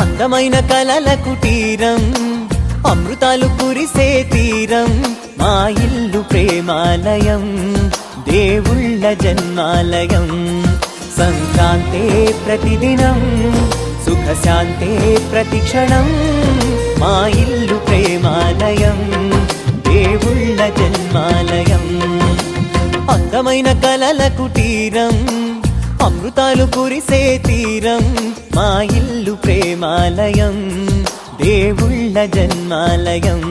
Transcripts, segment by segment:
అందమైన కలల కుటీరం, అమృతాలు కురిసే తీరం, మా ఇల్లు ప్రేమాలయం, దేవుళ్ళ జన్మాలయం. సంక్రాంతే ప్రతిదినం, సుఖశాంతే ప్రతిక్షణం, మా ఇల్లు ప్రేమాలయం, దేవుళ్ళ జన్మాలయం. అందమైన కలల కుటీరం, అమృతాలు కురిసే తీరం, మా ఇల్లు ప్రేమాలయం, దేవుళ్ళ జన్మాలయం.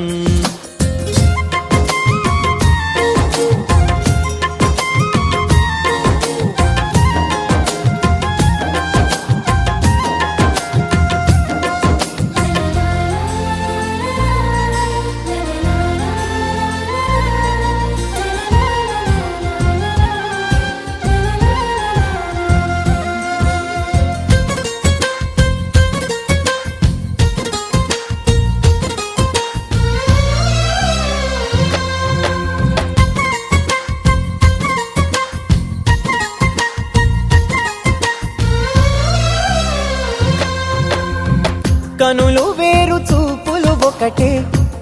కనులు వేరు చూపులు ఒకటే,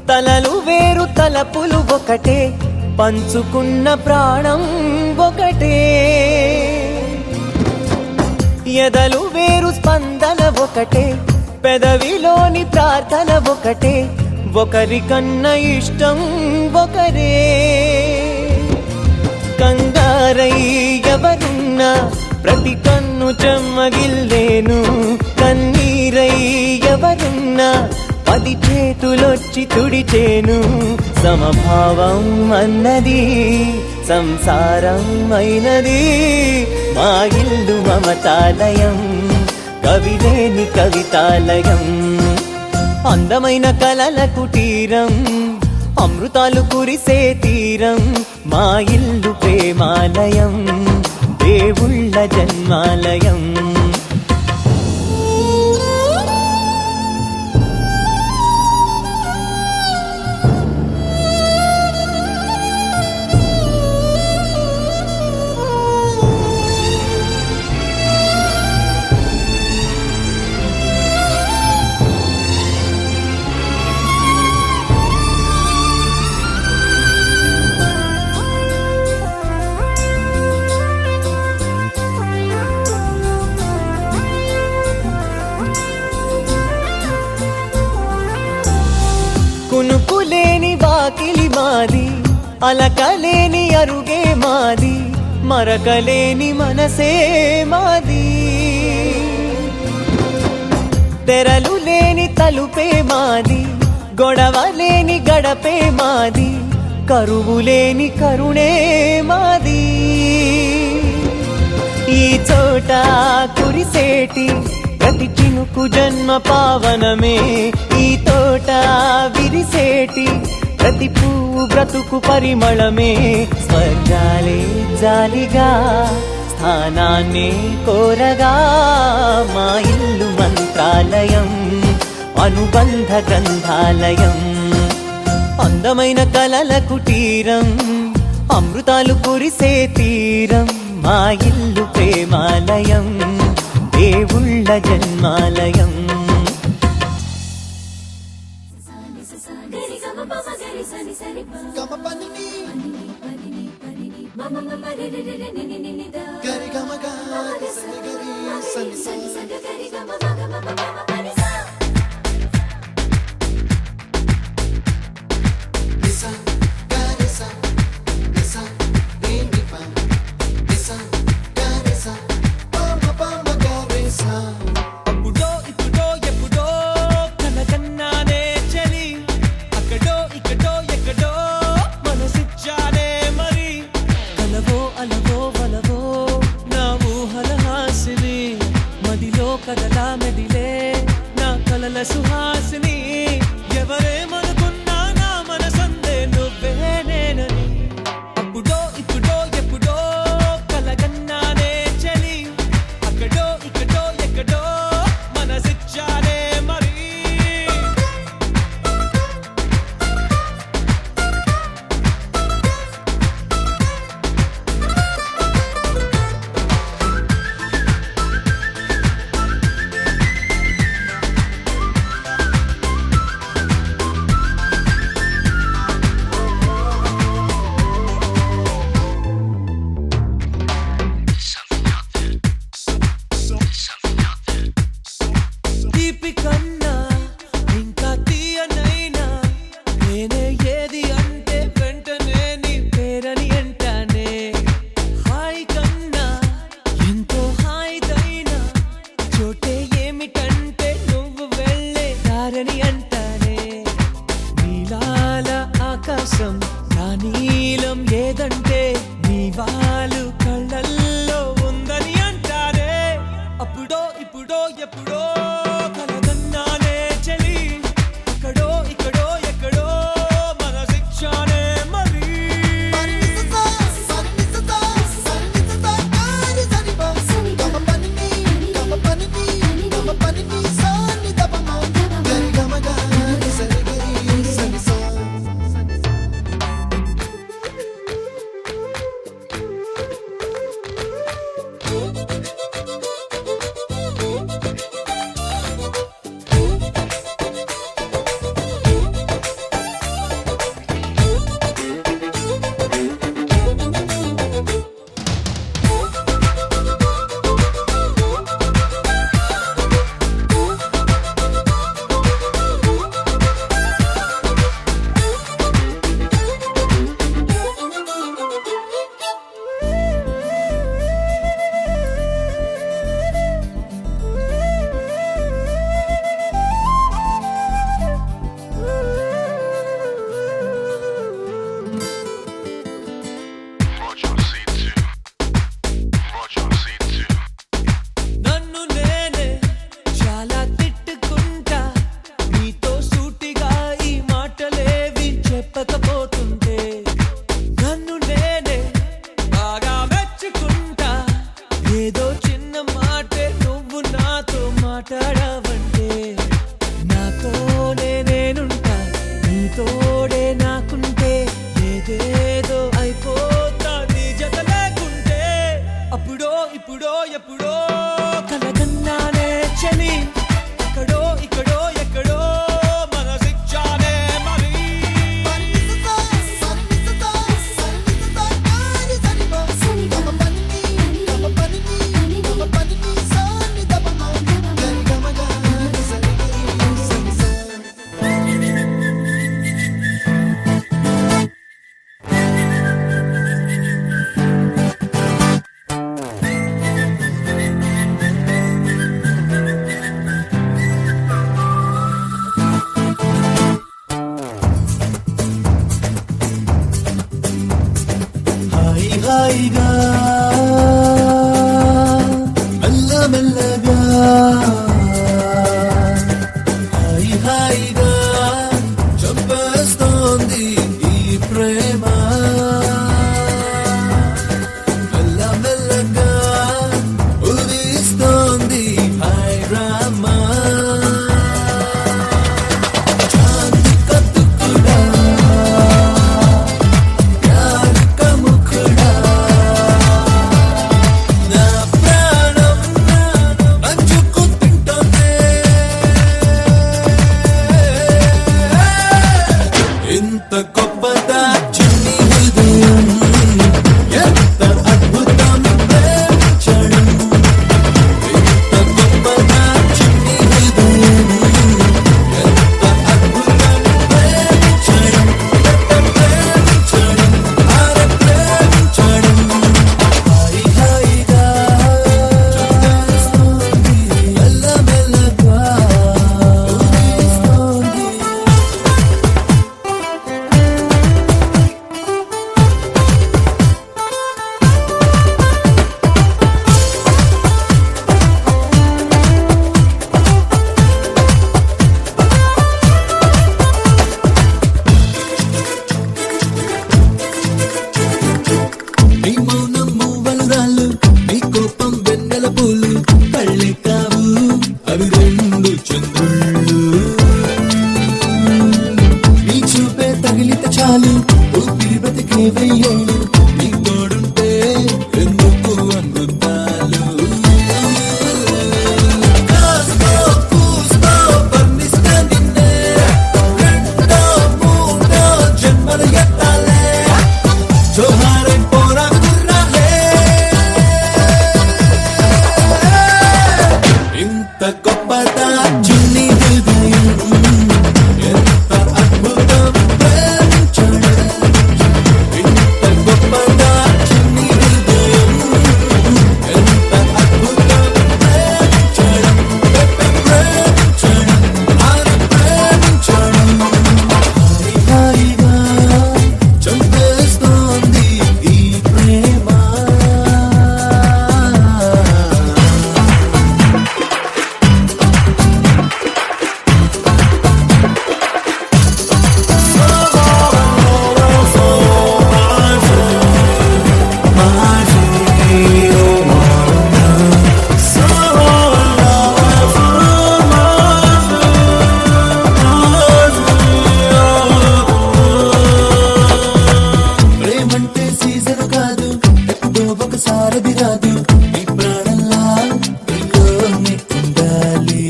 తలలు వేరు తలపులు ఒకటే, పంచుకున్న ప్రాణం ఒకటే. ఎదలు వేరు స్పందన ఒకటే, పెదవిలోని ప్రార్థన ఒకటే, ఒకరికన్నా ఇష్టం ఒకరే. కంగారై ఎవరున్నా ప్రతి కన్ను చెమ్మగిల్లేను, కన్నీరై ఎవరున్నా 10 చేతులొచ్చి తుడిచేను. సమభావం అన్నది సంసారం అయినది, మా ఇల్లు మమతాలయం, కవిలేని కవితాలయం. అందమైన కలల కుటీరం, అమృతాలు కురిసే తీరం, మా ఇల్లు ప్రేమాలయం, దేవుళ్ళ జన్మాలయం. కునుకులేని వాకిలి మాది, అలకలేని అరుగే మాది, మరకలేని మనసే మాది. తెరలు లేని తలుపే మాది, గొడవ లేని గడపే మాది, కరువు లేని కరుణే మాది. ఈ చోట కురిసేటి ప్రతి చినుకు జన్మ పావనమే, ఈ తోట విరిసేటి ప్రతి పువ్వు బ్రతుకు పరిమళమే. స్వర్గాలే జాలిగా స్థానాన్ని కోరగా, మా ఇల్లు మంత్రాలయం, అనుబంధ గ్రంథాలయం. అందమైన కలల కుటీరం, అమృతాలు కురిసే తీరం, మా ఇల్లు ప్రేమాలయం, దేవుళ్ళ జన్మాలయం. కదలా మెదిలే నా కలల సుహాసిని, ఎవరేమనుకున్నా నా మనసందే నువ్వే నేనని. అప్పుడో ఇప్పుడో ఎప్పుడో కలగన్నానే చలి, అక్కడో ఇక్కడో ఎక్కడో మనసిచ్చానే మరి. తీపి కన్నా ఇంకా తీయనైనా నేనే ఏది అంటే వెంటనే నీ పేరని అంటానే. హాయ్ కన్నా ఎంతో హాయిదైనా చోటే ఏమిటంటే నువ్వు వెళ్ళే దారని అంటానే. నీలాల ఆకాశం నా నీలం ఏదంటే నీ వాళ్ళు కళ్ళల్లో ఉందని అంటారే. అప్పుడో ఇప్పుడో ఎప్పుడో కలగన్నానే చలి, అక్కడో ఇక్కడో ఎక్కడో మన శిక్షానే మరి. నన్ను నేనే చాలా తిట్టుకుంటా నీతో సూటిగా ఈ మాటలేవి చెప్పకపోతుంటే. నన్ను నేనే బాగా మెచ్చుకుంటా ఏదో చిన్న మాటే నువ్వు నాతో మాట్లాడవంటే. నాతోనే నేనుంటా నీతోడే నాకుంటే ఏదేదో అయిపోతా నీ జత లేకుంటే. అప్పుడో ఇప్పుడో ఎప్పుడో కలగన్నానే చలి, అక్కడో ఇక్కడో ఎక్కడో మన శిక్షానే మరి. హాయి హాయిగా మెల్ల మెల్లగా హాయి హాయిగా చంపేస్తోంది ఈ ప్రేమ. మెల్ల మెల్లగా ఉదిస్తోంది హాయ్ రామా. చాంద్ కతుకుడా ప్యార్ కా ముఖడా నా ప్రాణం నంచుకు తింటోంది ఎంత గొప్పదా చిన్ని హృదయం ఎంత అద్భుతం ప్రేమించడం ఎంత గొప్పదా చిన్ని హృదయం ఎంత అద్భుతం ప్రేమించడం ప్రేమించడం ఆరి ప్రేమించడం హాయిగా చంపేస్తోంది ఈ ప్రేమ ప్రేమంటే సీజన్ కాదు ఎప్పుడో ఒకసారి రాదు ఈ ప్రాణంలా నీలోనే ఉండాలి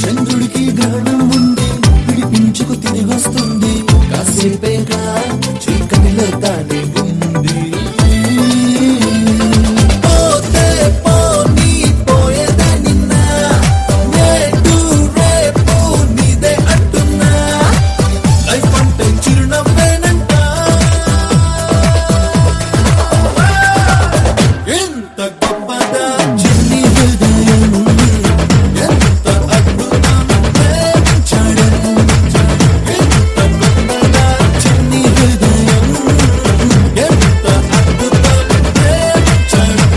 చంద్రుడికి గ్రహణం ఉంది విడిపించుకు తిరిగి వస్తుంది కాసేపేగా చీకటిలో తానే ఉంది పోతే పోనీ పోయేదే నిన్న నేడు రేపు నీదే అంటున్నా లైఫ్ అంటే చిరునవ్వేనంట ఎంత గొప్పదా చిన్ని హృదయం ఎంత అద్భుతం ప్రేమించడం ఎంత గొప్పదా చిన్ని హృదయం ఎంత అద్భుతం ప్రేమించడం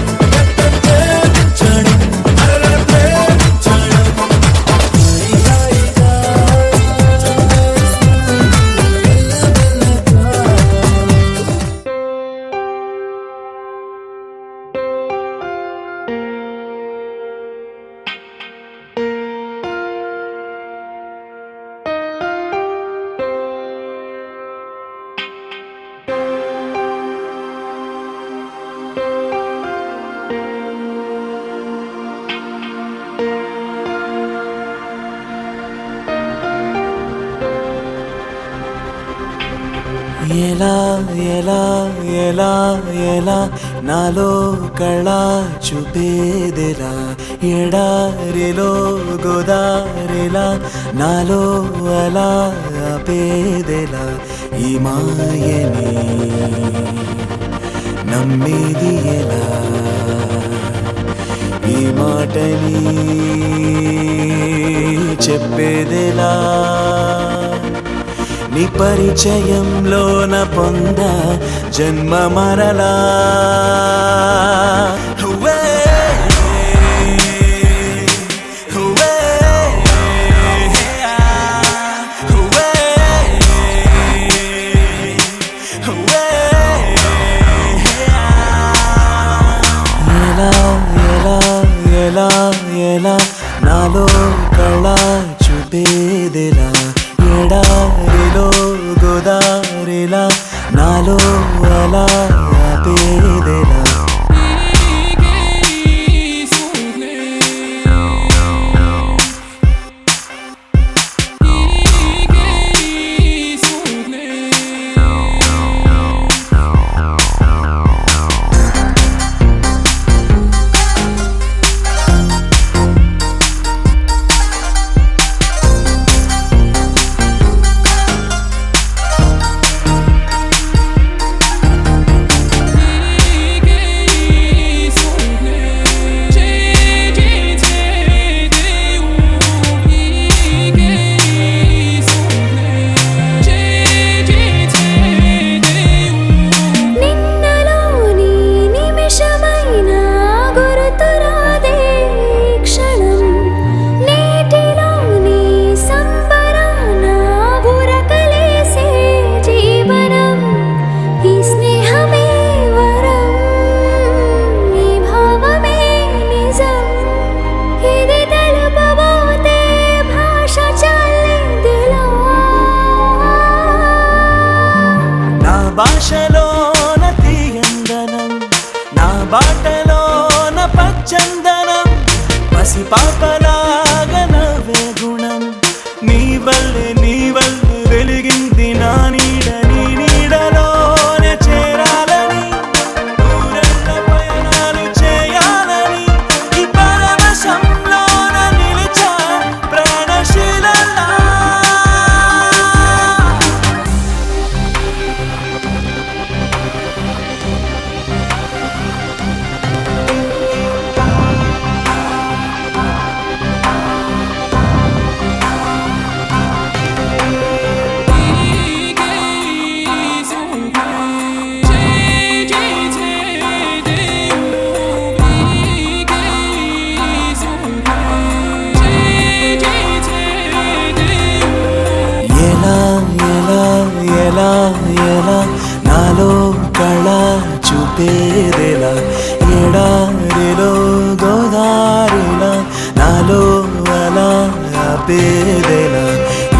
ప్రేమించడం అరర ప్రేమించడం హాయిగా ఎలా ఎలా ఎలా ఎలా నాలో కళ చూపేదెలా ఎడారిలో గోదారిలా నాలో అలా ఆపేదెలా ఈ మాయని నమ్మేది ఎలా ఈ మాటని చెప్పేదెలా నీ పరిచయంలోన పొంద జన్మ మరలా హువే, హువే, హువే, హువే. ఎలా ఎలా ఎలా ఎలా నాలో కళ చూపేదెలా ఎడారిలో గోదారిలా నాలో అలా ఆపేదెలా భాషలోన తీయందనం నా బాటలోన పచ్చందనం పసిపాపలాగా నవ్వే గుణం నీ వల్లే వెలిగింది నా నీడ నీ నీడలోనే చేరాలని దూరెళ్ళ పయనాలు చేయాలని ఈ చెప్పేదెలా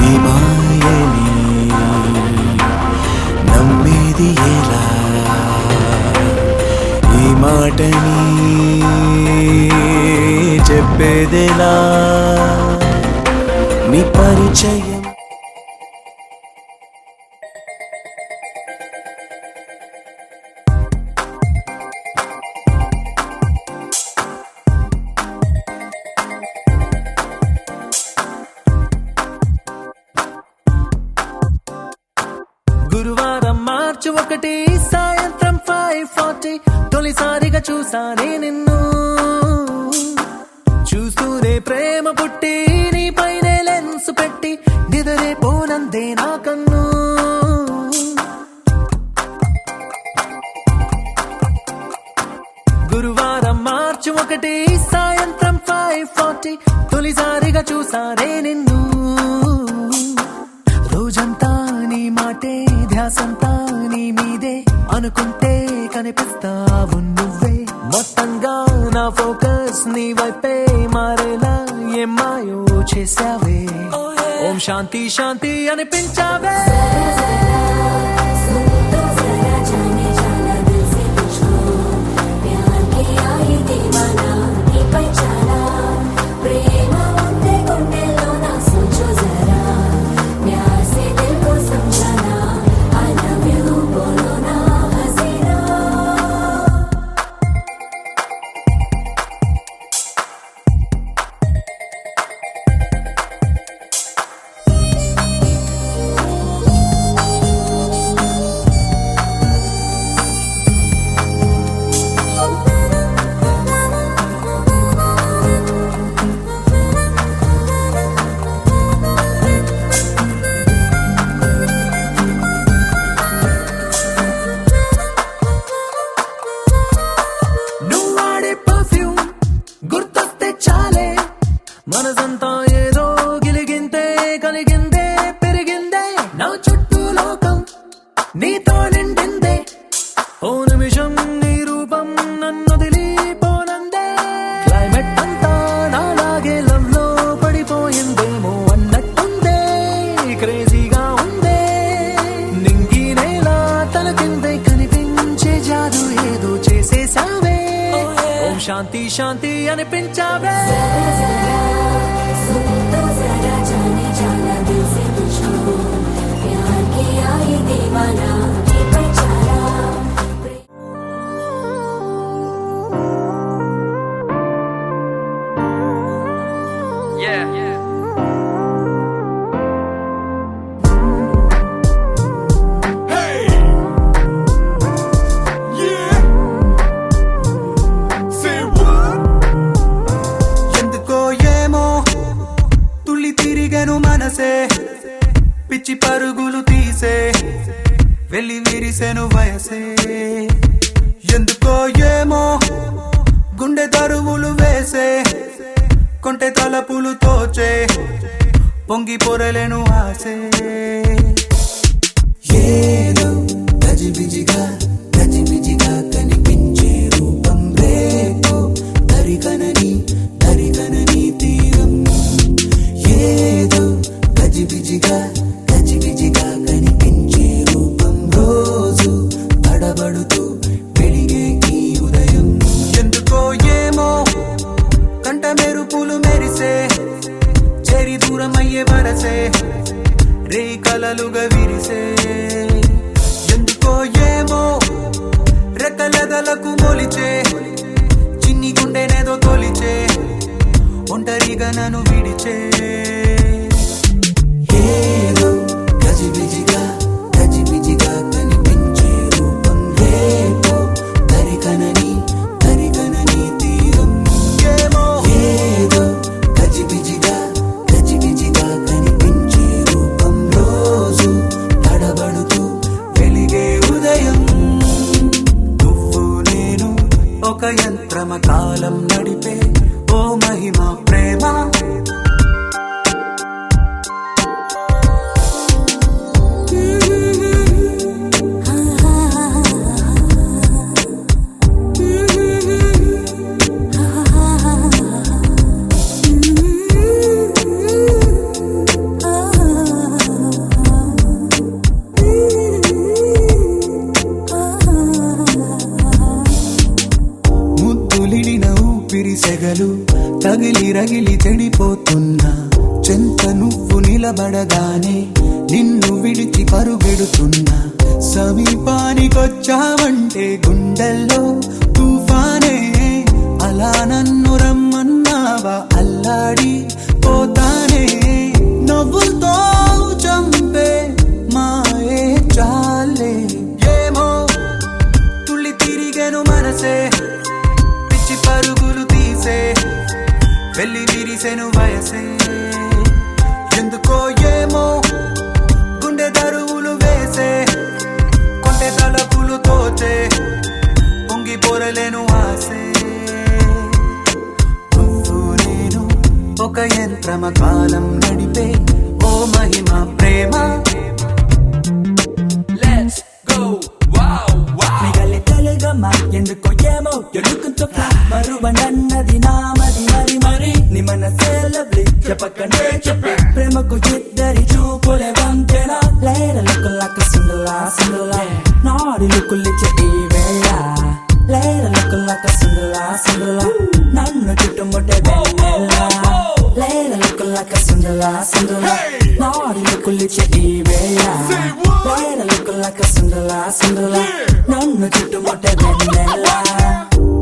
ఈ మాయని నమ్మేది ఎలా ఈ మాటని చెప్పేదెలా నీ పరిచయం గురువారం మార్చి 1 సాయంత్రం 5:40 తొలిసారిగా చూసానే నిన్ను చూస్తూనే ప్రేమ పుట్టి నీ పైనే లెన్స్ పెట్టి నిదరే పోనందే నా కన్ను గురువారం మార్చి 1 సాయంత్రం 5:40 తొలిసారిగా చూసానే నిన్ను రోజంతా నీ మాటే ధ్యాసంతా నీ మీదే అనుకుంటే కనిపిస్తావు నువ్వే మొత్తంగా నా ఫోకస్ నీ వైపే మారేలా ఏం మాయో చేసావే ఓం శాంతి శాంతి అనిపించావే మనసంతా ఏదో గిలిగిందే కలిగిందే పెరిగిందే నా చుట్టూ లోకం నీతో నిండిందే ఓ నిమిషం నీ రూపం నన్ను వదిలిపోనందే క్లైమేట్ అంతా నాలాగే లవ్ లో పడిపోయిందేమో అన్నట్టుందే క్రేజీగా ఉందే నింగి నేల తల కిందే కనిపించే జాదు ఏదో చేసేసావే ఓం శాంతి శాంతి అనిపించావే పిచ్చి పరుగులు తీసే వెళ్ళి విరిసెను వయసే ఎందుకో ఏమో గుండె దరువులు వేసే కొంటె తలపులు తోచే పొంగి పొరలేను ఆసే ఏదో గజిబిజిగా కనిపించే రూపం రేపో దరికనని తీరం ఏదో గజిబిజిగా కనిపించే రూపం రోజు తడబడుతూ వెలిగే ఈ ఉదయం ఎందుకో ఏమో కంట మెరుపులు మెరిసే చెరి దూరం అయ్యే వరసే రే కలలుగా విరిసే ఎందుకో ఏమో రెక్కలెదలకు మొలిచే చిన్ని గుండెనేదో తొలిచే ఒంటరిగా నన్ను విడిచే ఏదో గజిబిజిగా కనిపించే రూపం రేపో దరికనని తీరం ఏదో గజిబిజిగా కనిపించే రూపం రోజు తడబడుతూ వెలిగే ఉదయం నువ్వు నేను ఒక యంత్రమ కాలం నడిపే ఓ మహిమ ప్రేమ సెగలు తగిలి రగిలి చెడిపోతున్నా చెంత నువ్వు నిలబడగానే నిన్ను విడిచి పరుగెడుతున్నా సమీపానికొచ్చావంటే గుండెల్లో తుఫానే అలా నన్ను రమ్మన్నావా అల్లాడి పోతానే నవ్వులతో చంపే మాయే చాలే ఏమో తుళ్ళి తిరిగెను మనసే పిచ్చి పరుగులు తీసే వెళ్ళి విరిసెను వయసే ఎందుకో ఏమో గుండె దరువులు వేసే కొంటె తలపులు తోచే పొంగి పొరలేను ఆసే నువ్వు నేను ఒక యంత్రమ కాలం నడిపే ఓ మహిమ ప్రేమ Let's go, wow, wow. మిగలి తెలుగమ్మ ఎందుకో ఏమో ఎడుకుంటూ మరువ నన్నది నామది మరి మరి నీ మనసే లవ్లీ చెప్పకనే చెప్పి ప్రేమకు ఇద్దరి చూపులే వంతెన లేర లుక్కులక్క సిందులా సిందులా నాడి లుక్కులిచ్చే ఈ వేళ లేర లుక్కులక్క సిందులా సిందులా నన్ను చుట్టుముట్టే వెన్నెల లేర లుక్కులక్క సిందులా సిందులా నాడి లుక్కులిచ్చే ఈ వేళ లేర లుక్కులక్క సిందులా సిందులా నన్ను చుట్టుముట్టే వెన్నెల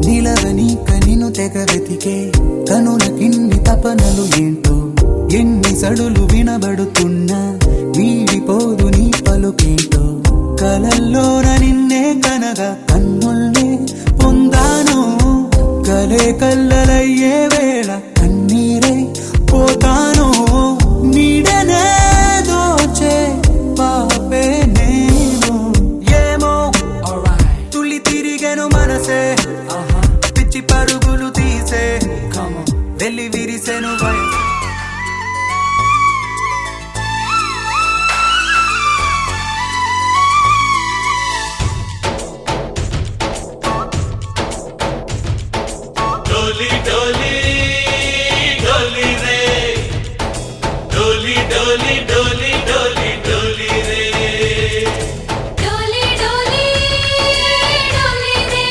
నిలవని కనిను తెగ వెతికే కనుల కిన్ని తపనలు ఏంటో ఎన్ని సడులు వినబడుతున్నా వీడిపోదు నీ పలుకేంటో కలల్లోన నిన్నే కనగా కన్నుల్నే పొందాను కలే కల్లలయ్యే వేళ కన్నీరే పోతాను నీడనే దోచే పాపే నేను ఏమో alright తుళ్ళి తిరిగెను మనసే పిచ్చి పరుగులు తీసే come on వెళ్ళి విరిసెను వయసు डोली डोली डोली रे डोली डोली डोली डोली डोली रे डोली डोली डोली रे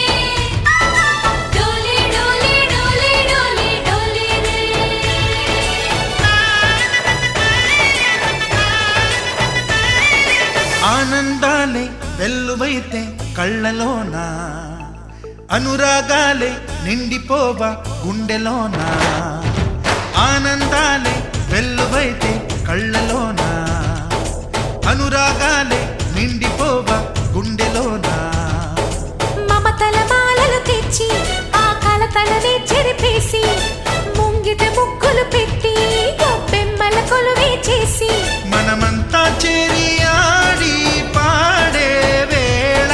डोली डोली डोली डोली डोली रे ఆనందాలే వెల్లువైతే కళ్ళలోనా అనురాగాలే నిండిపోవా గుండెలోనా ఆనందాలే వెల్లువైతే కళ్ళలోనా అనురాగాలే నిండిపోవా గుండెలోనా మమతల మాలలు తెచ్చి ఆ కలతలనే చెరిపేసి ముంగిట ముగ్గులు పెట్టి గొప్పెమ్మల కొలువే చేసి మనమంతా చేరి ఆడి పాడే వేళ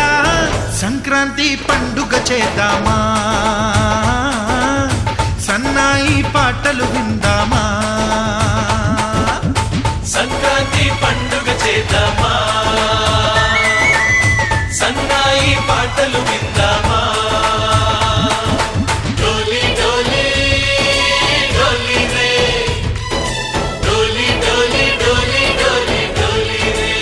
సంక్రాంతి పండుగ చేద్దామా సన్నాయి పాటలు విందామా సంక్రాంతి పండుగ చేద్దామా సన్నాయి పాటలు విందామా డోలి డోలి డోలి రే డోలి డోలి డోలి డోలి డోలి రే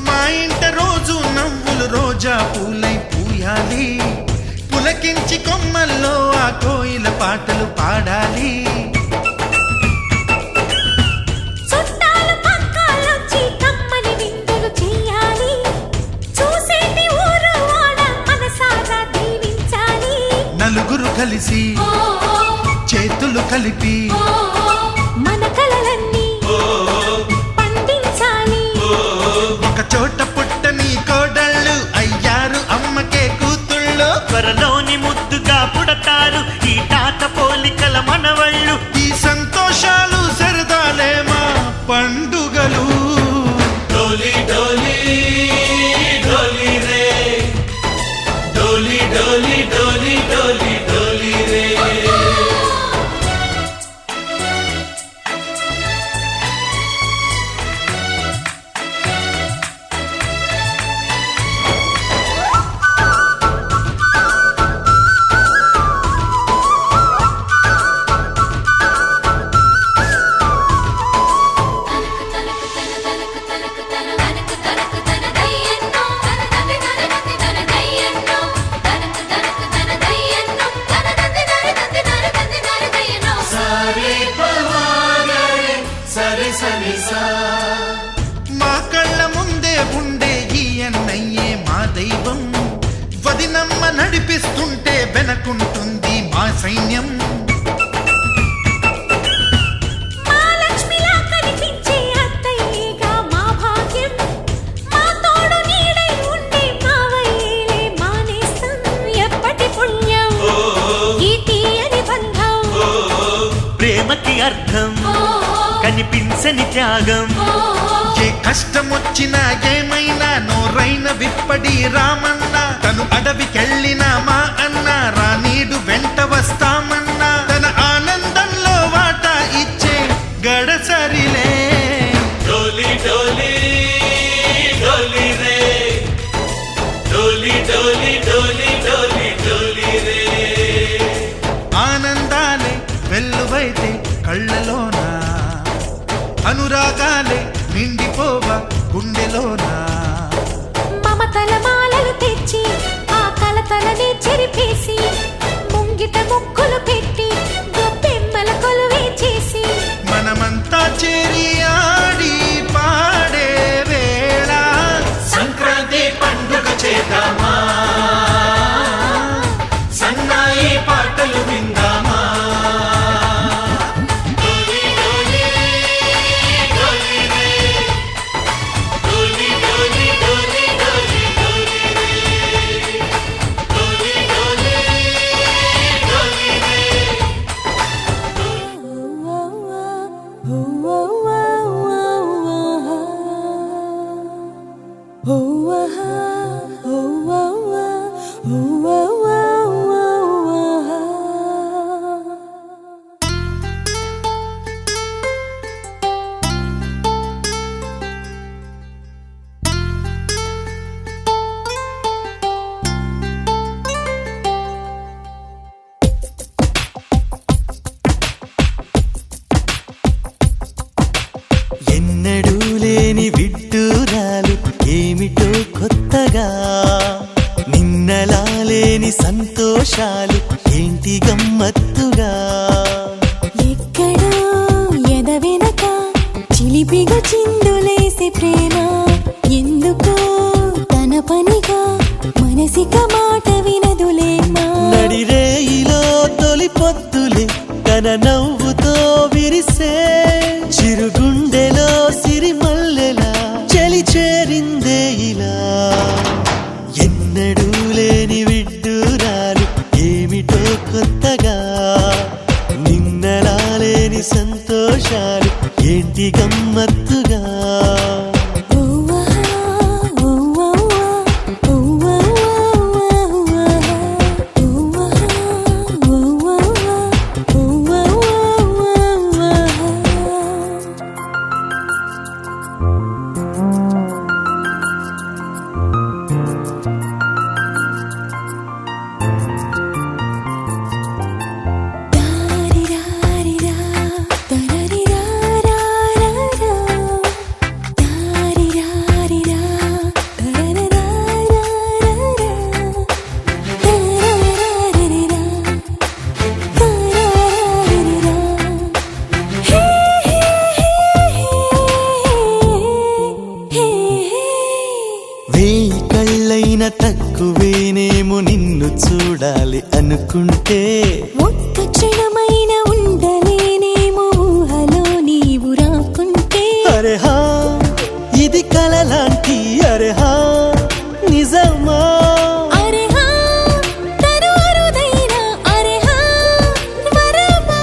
మా ఇంట రోజు నవ్వులు రోజా పూలై పూయాలి పులకించి కొమ్మల్లో ఆ కోయిల పాటలు పాడాలి చుట్టాలు పక్కాలొచ్చి కమ్మని విందులు చెయ్యాలి చూసేటి ఊరు వాడ మనసారా దీవించాలి నలుగురు కలిసి చేతులు కలిపి మన కలలన్నీ పండించాలి ఒక చోట పుట్టని కోడళ్ళు అయ్యారు అమ్మకే కూతుళ్ళు త్వరలోని ముద్దుగా పుడతారు ఈ తాత పోలికల మనవళ్ళు ఈ సంతోషాలు సరదాలే మా పండుగలు డోలి ఉండే ఈ అన్నయ్యే మా దైవం. వదినమ్మ నడిపిస్తుంటే వెనకుంటుంది మా సైన్యం. మా లక్ష్మిలా కనిపించే అత్తయ్యేగా మా భాగ్యం. మా తోడు నీడై ఉండే మావయ్యేలే మా నేస్తం. ఎప్పటి పుణ్యం ఈ తీయని బంధం. ప్రేమకి అర్థం కనిపించని త్యాగం. ఏ కష్టం వచ్చినా ఏమైనా నోరైన విప్పడి రామన్నా. తను అడవికెళ్ళిన మా అన్న రానీడు వెంట వస్తామన్నా. తన ఆనందంలో వాటా ఇచ్చే గడసరిలే. డోలి డోలి డోలి రే, డోలి డోలి డోలి డోలి డోలి రే. ఆనందాలే వెల్లువైతే కళ్ళలోనా, అనురాగాలే నిండిపోవా గుండెలోనా. మమతల మాలలు తెచ్చి ఆ కలతలనే చెరిపేసి ముంగిట ముక్కులు పెట్టి గొప్పెమ్మల కొలువే చేసి మనమంతా చేరి ఆడి పాడే వేళ సంక్రాంతి పండుగ చేద్దామా, సన్నాయి పాటలు విందామా. డోలి డోలి డోలి రే, డోలి డోలి డోలి డోలి డోలి రే, డోలి డోలి డోలి రే. ఎన్నడూ లేని విడ్డూరాలు ఏమిటో కొత్తగా, నిన్నలా లేని సంతోషాలు ఏంటి గమ్మత్తుగా. ఎక్కడో ఎదవెనక చిలిపిగా చిందులేసే ప్రేమ ఎందుకో తన పనిగా మనసిక మాట వినదులేమా. నడిరేయిలో తొలి పొత్తులే తన నవ్వుతో విరిసే చిరుగుండెలో సిరిమల్లెలా చలి చేరిందే ఇలా. ఎన్నడూ లేని విడ్డూరాలు ఏమిటో కొత్తగా, నిన్నలా లేని సంతోషాలు ఏంటి గమ్మత్తుగా. వేయి కళ్ళైన తక్కువేనేమో నిన్ను చూడాలి అనుకుంటే. ఒక్క క్షణమైన ఉండలేనేమో ఊహలో నీవు రాకుంటే. అరెహా ఇది కలలాంటి అరెహా నిజమా. అరెహా తను అరుదైన అరెహా వరమా.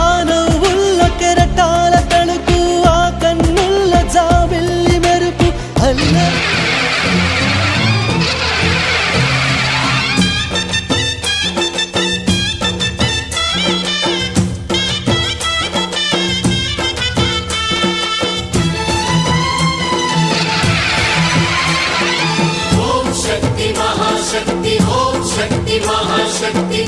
ఆ నవ్వుల్లో కెరటాల తణుకు, ఆ కన్నుల్ల జాబిల్లి మెరుపు అల్ల. ఓం శక్తి మహాశక్తి, ఓం శక్తి మహాశక్తి.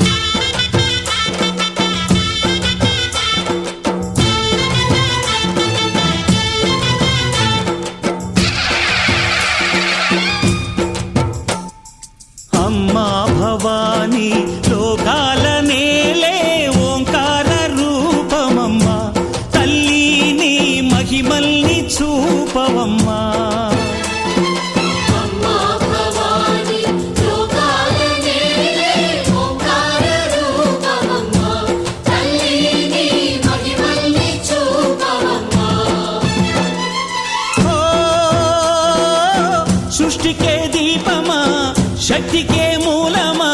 అమ్మా భవానీ లోకాల నేలే ఓంకార రూపమమ్మా, తల్లి నీ మహిమల్ని చూపవమ్మా. సృష్టికే దీపమా శక్తికే మూలమా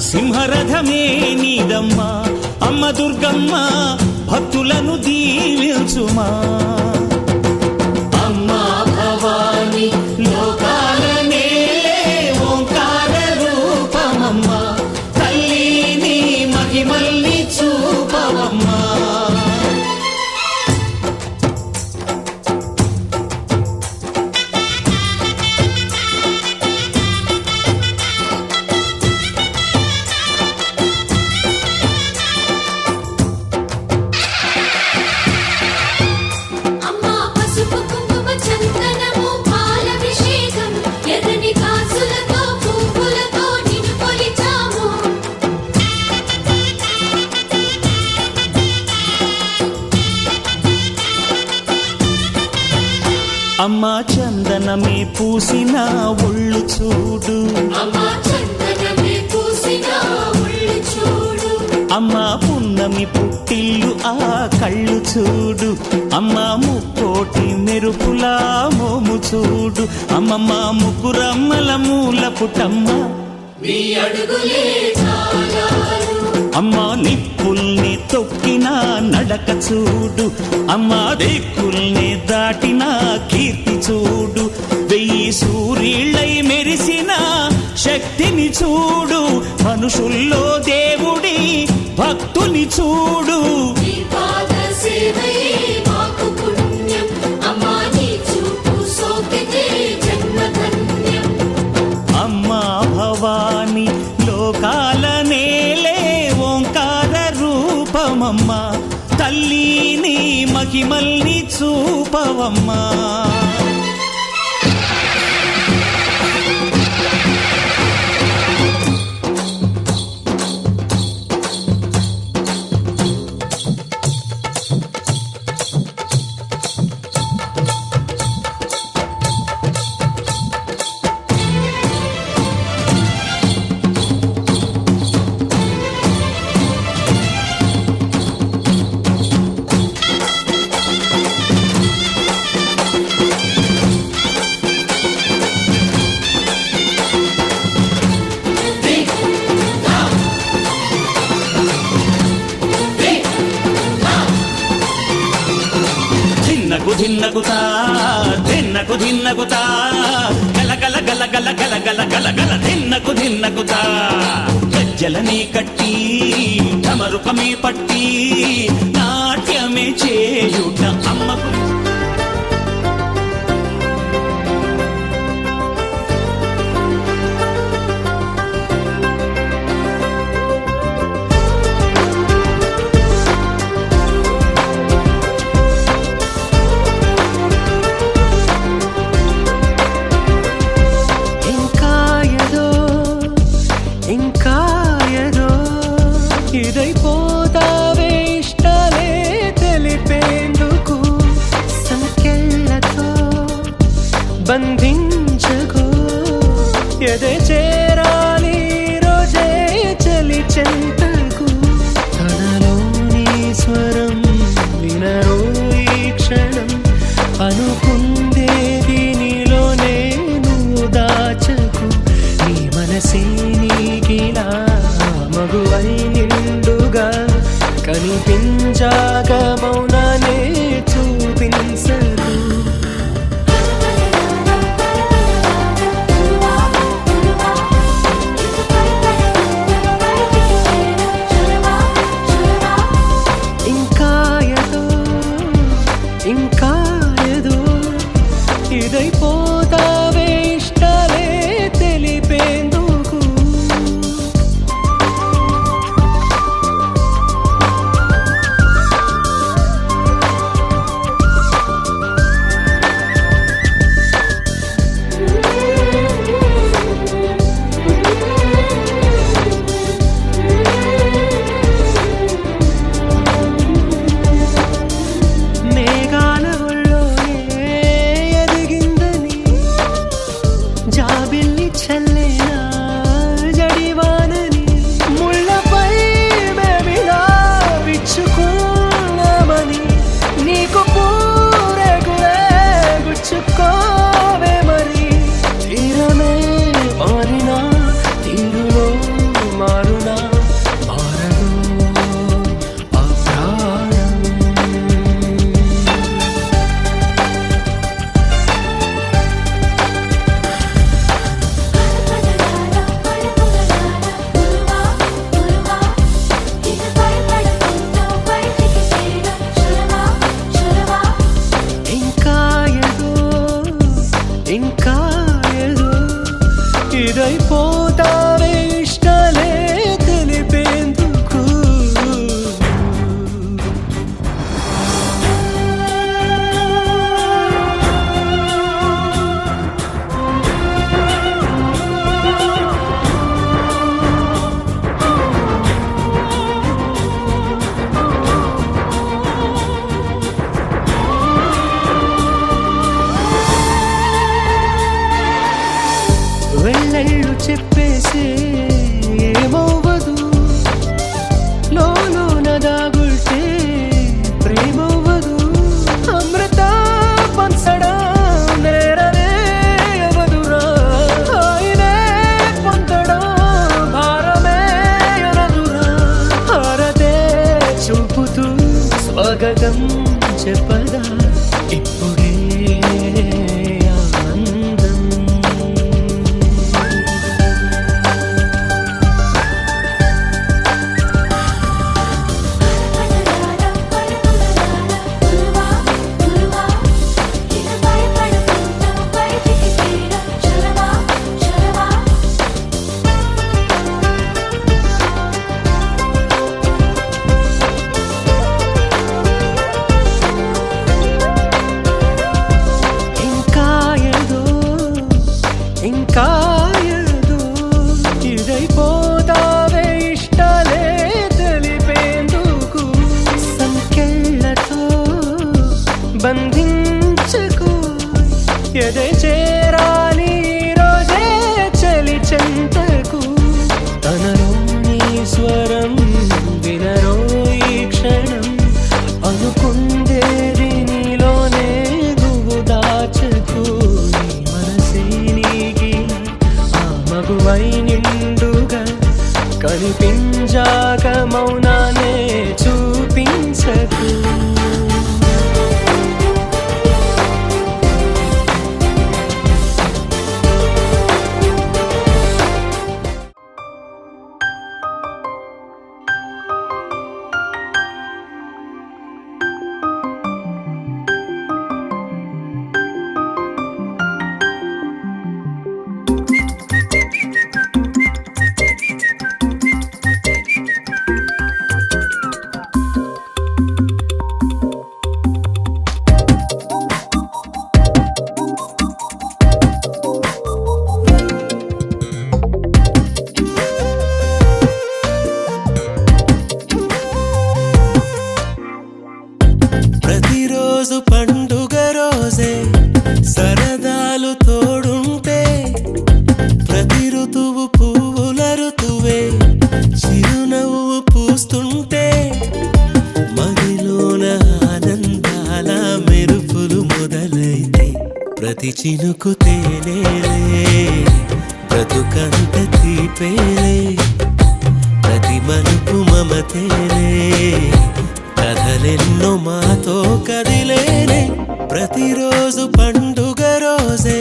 సింహరథమే నీదమ్మా అమ్మ దుర్గమ్మ భక్తులను దీవించుమా అమ్మా భవాని లోకాల నేలే ఓంకార రూపమమ్మా తల్లి నీ మహిమల్ని చూపవమ్మా అమ్మా పసుపు కుంకుమ చందనము పాలభిషేకం ఎర్రని కాసులతో పువ్వులతో నిన్ను కొలిచాము అమ్మా చందనమే పూసిన ఒళ్ళు చూడు అమ్మా చందనమే పూసిన ఒళ్ళు చూడు అమ్మా పున్నమి పుట్టిల్లు ఆ కళ్ళు చూడు అమ్మా ముక్కోటి మెరుపులా మోము చూడు అమ్మమ్మ ముగ్గురమ్మల మూల పుట్టమ్మ నీ అడుగులే చాలారు అమ్మా నిప్పుల్ని తొక్కిన నడక చూడు అమ్మా దిక్కుల్ని దాటిన కీర్తి చూడు వెయ్యి సూర్యుళ్ళై మెరిసిన శక్తిని చూడు మనుషుల్లో దేవుడి భక్తుని చూడు నీ పాద సేవయే మాకు పుణ్యం అమ్మా నీ చూపు సోకితే జన్మధన్యం అమ్మా భవాని లోకాల నేలే ఓంకార రూపమమ్మా తల్లి నీ మహిమల్ని చూపవమ్మా ధిన్నకుతా ధిన్నకుతా గల గల గల గల గల గల గల గల ధిన్నకుతా గజ్జలనే కట్టి తమరుకమే పట్టి నాట్యమే చేయుట అమ్మకు ఇంకా ఏదో ఇదైపోతావే ఇష్టాలే తెలిపేందుకు సంకెళ్ళతో బంధించకు ఎదే చేరాలి రోజే చలి చెంతకు తనలోని స్వరం వినరు ఈ క్షణం అనుకుందేది నీలోనే నువ్వు దాచకు నీ మనసే నీకిలా మగువై నిండుగా కనిపించాక మౌనానే చూపించదు ఇంకా ఏదో ఇదైపోతావే ఇష్టాలే తెలిపేందుకు మేఘాల ఒళ్ళోనే ఎదిగిందని ఇంకా ఏదో ఇదైపోతావే ఇష్టాలే తెలిపేందుకు వెళ్ళళ్ళు చెప్పేసే ఏమవ్వదు లోన దాగుల్టే ప్రేమవ్వదు అమృత పంచడం నేరనే అవదురా ఆయనే పొందడం భారమే అనదురా హారతే చూపుతూ స్వాగతం చెప్పదా ఇప్పుడే ఆనందం ఇంకా ఏదో ఇదైపోతావే ఇష్టాలే తెలిపేందుకు సంకెళ్ళతో బంధించుకు ఎదే చేరాలి రోజే చలి చెంతకు తనలో నీ స్వరం వినరో ఈ క్షణం అనుకుందేది నీలోనే గువు దాచకు నీ మనసే నీకి ఆ మగువై నిండుగా కనిపించాక మౌనానే చూపించకు ప్రతిరోజు పండుగ రోజే సరదాలు తోడుంటే ప్రతి ఋతువు పువ్వుల ఋతువే చిరునవ్వు పూస్తుంటే మదిలోన ఆనందాల మెరుపులు మొదలైతే ప్రతి చినుకు తేనేలే బ్రతుకంత తీపేలే ప్రతి మలుపు మమతేలే కథలెన్నో మాతో కదిలేనే ప్రతిరోజు పండుగ రోజే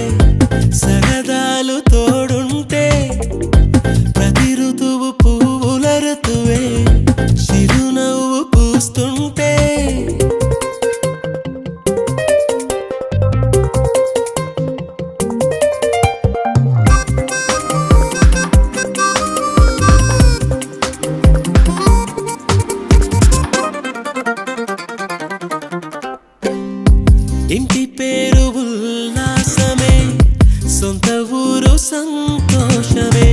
సరదాలు తోడుంటే ప్రతి ఋతువు పువ్వుల ఋతువే చిరునవ్వు పూస్తుంటే ఇంటి పేరు ఉల్లాసమే సొంత ఊరు సంతోషమే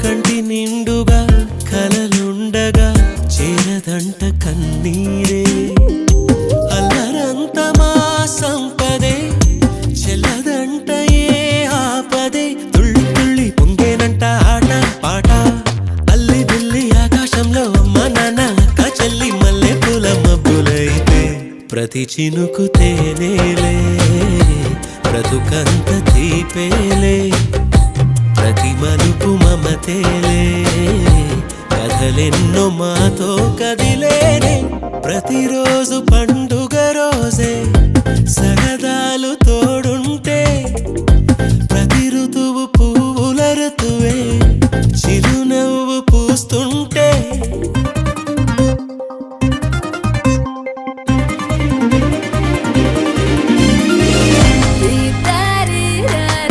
కంటి నిండుగా కలలుండగా చేరదంట కన్నీరే అల్లరంత మా సంపదే చెల్లదంట ఏ ఆపదే తుళ్ళి తుళ్ళి పొంగేనంట ఆట పాట అల్లి బిల్లి ఆకాశంలో అమ్మ నాన్న అక్క చెల్లి మల్లె పూల మబ్బులైతే ప్రతి చినుకు తేనేలే బ్రతుకంత తీపేలే ప్రతి మలుపు మమతేలే కథలెన్నో మాతో కదిలేనే ప్రతిరోజు పండుగ రోజే సరదాలు తోడుంటే ప్రతి ఋతువు పువ్వుల ఋతువే చిరునవ్వు పూస్తుంటే Da da da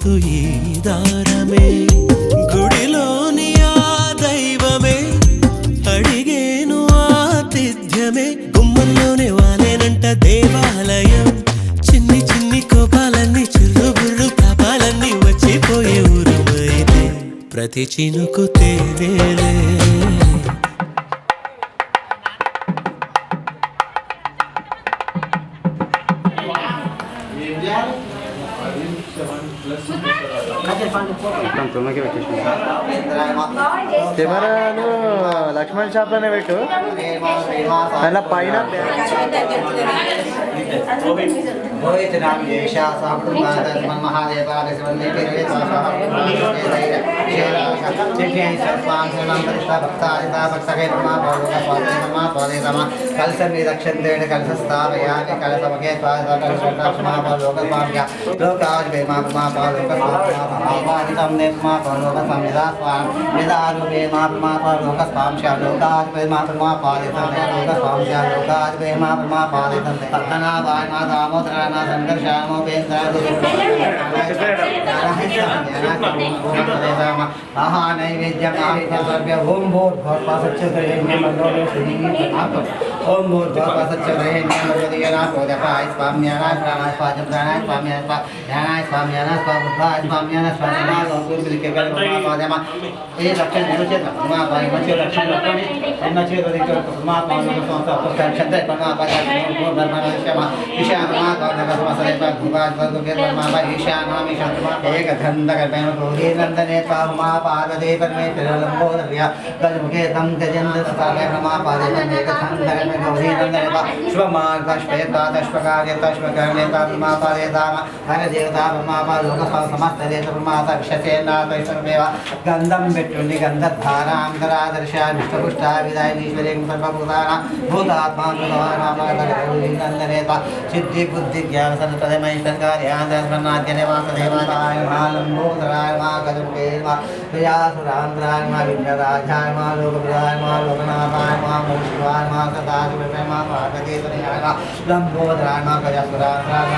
గుర్తు ఈ దారమే గుడిలోని ఆ దైవమే అడిగేను ఆతిథ్యమే గుమ్మంలోనే వాలేనంట దేవాలయం చిన్ని చిన్ని కోపాలన్నీ చిల్లు బుర్రు పాపాలన్నీ వచ్చిపోయే ఊరుమైతే ప్రతి చినుకు తేనేలే కెమెరాను లక్ష్మణ్ షాప్లోనే పెట్టు అలా పైన కలసమి రక్షందేణ కలస స్థాపయామి కలసమకే ఓం భూర్ ఓం భూర్ స్వామ్యానాయ స్వామ్యానాయ స్వామ్యానాయ స్వామ్యానాయ స్వామ్యానాయ స్వామ్యానాయ స్వామ్యానాయ ఏ లక్షణ నిరుచేత మంచి లక్షణ ఈశానామిషందనే మా పార్వదే పరమేశ్వరంబోధర్య గజముఖే తం గజేంద్ర మా పాదే గౌరీనందనే శుభమార్గష్పేతాదష్పకార్యతష్పకర్ణేతామా పాదేతామ ధనదేవతా మా లోక సమస్త దేశ మాత విషసేనాతైశ్వరమేవ గంధం పెట్టుండి గంధధారాంతరాదర్శ విష్ణుపుష్టా విదాయనీశ్వరీం సర్వభూతాన భూతాత్మానందనేత సిద్ధి బుద్ధి జ్ఞాన సరస్వతమైశ్వర్యాధ్యాత్మనాద్యనే వాసదేవాయ మాలంబోధరాయ మా గజముఖే మా ప్రియాసురాంధ్రాయ మా విఘ్నరాజాయ మా లోకప్రియాయ మా లోకనాథాయ మా మోక్షివాయ మా సదాశివాయ మా పార్వతీశ్వరాయ మా లంబోధరాయ మా గజసురాంధ్రాయ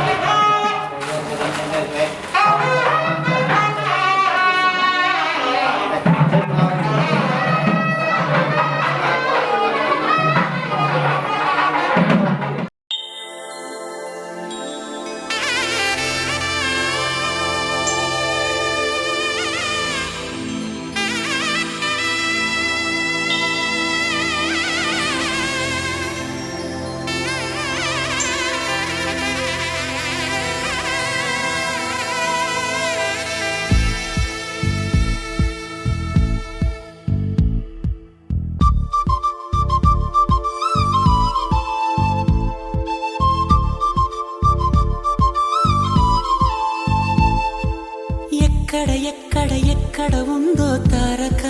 ఎక్కడ ఉందో తారక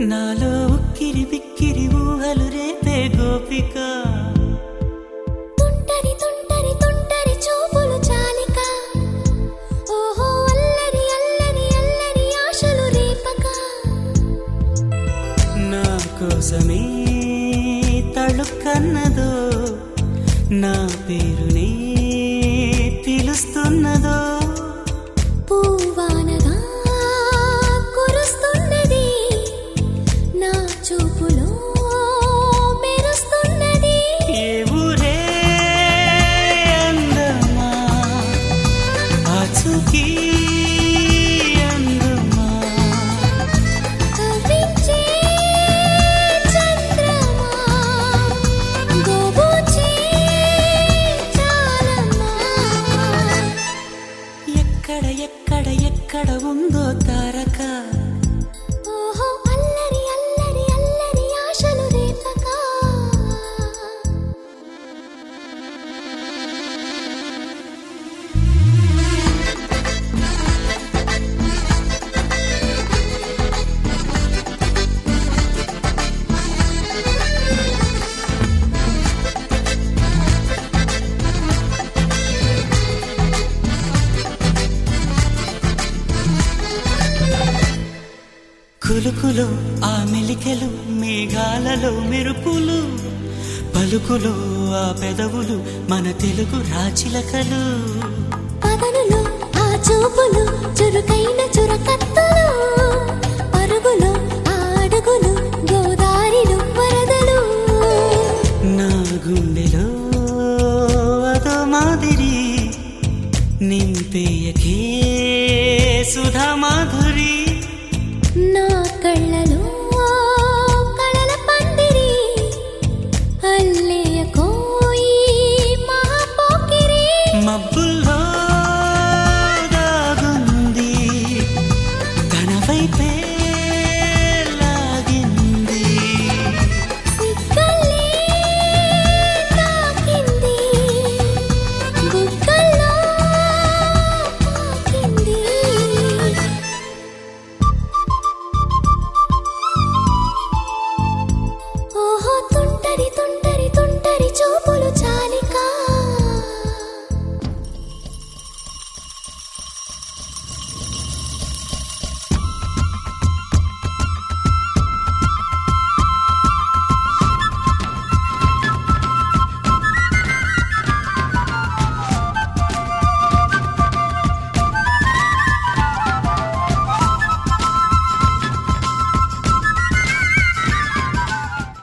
నాలో ఉక్కిరి బిక్కిరి ఊహలు రేపే గోపిక తుంటరి తుంటరి తుంటరి చూపులు చాలిక ఓహో అల్లరి అల్లరి అల్లరి ఆశలు రేపక నా కోసమే తళుక్కన్నదో నా పేరునే పిలుస్తున్నదో పూవానగా కురుస్తున్నది నా చూపులో మెరుస్తున్నది ఏ ఊరే అందమా ఆచూకీ అందమా కవ్వించే చంద్రమా గోబూచే చాలమా ఎక్కడ ఉందో తారక ఓహో అల్లరి అల్లరి అల్లరి ఆశలు రేపక కులుకులో ఆ మెలికెలు మేఘాలలో మెరుపులు పలుకులో ఆ పెదవులు మన తెలుగు రాచిలకలు పదనులో ఆ చూపులు చురుకైన చురకత్తులు పరుగులు అడుగులు గోదారిలు వరదలు నా గుండెలో అదో మాదిరి నింపేయకే సుధా మాధురి